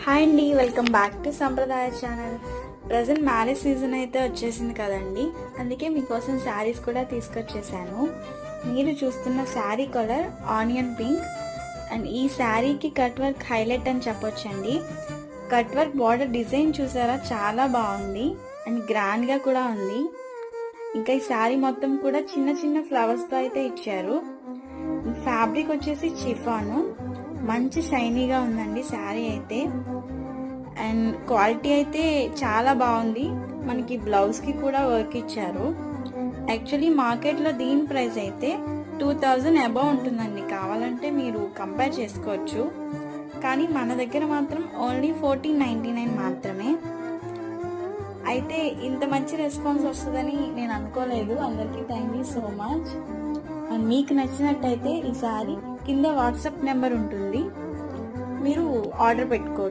Hi అండి, welcome back to సంప్రదాయ channel. Present marriage season అయితే వచ్చేసింది కదండి, అందుకే మీకోసం శారీస్ కూడా తీసుకొచ్చేసాను. మీరు చూస్తున్న sari colour onion pink and ఈ శారీకి కట్ వర్క్ హైలైట్ అని చెప్పొచ్చండి. కట్ వర్క్ బార్డర్ డిజైన్ చూసారా, చాలా బాగుంది అండ్ గ్రాండ్గా కూడా ఉంది. ఇంకా ఈ శారీ మొత్తం కూడా చిన్న చిన్న ఫ్లవర్స్తో అయితే ఇచ్చారు. ఫ్యాబ్రిక్ వచ్చేసి చిఫాను, మంచి షైనీగా ఉందండి శారీ అయితే. అండ్ క్వాలిటీ అయితే చాలా బాగుంది. మనకి బ్లౌజ్కి కూడా వర్క్ ఇచ్చారు. యాక్చువల్లీ మార్కెట్లో దీని ప్రైస్ అయితే 2000 అబౌవ్ ఉంటుందండి. కావాలంటే మీరు కంపేర్ చేసుకోవచ్చు. కానీ మన దగ్గర మాత్రం ఓన్లీ 1499 మాత్రమే. అయితే ఇంత మంచి రెస్పాన్స్ వస్తుందని నేను అనుకోలేదు. అందరికీ thank you so much. And మీకు నచ్చినట్టయితే ఈసారి కింద వాట్సాప్ నెంబర్ ఉంటుంది, మీరు ఆర్డర్ పెట్టుకోవచ్చు.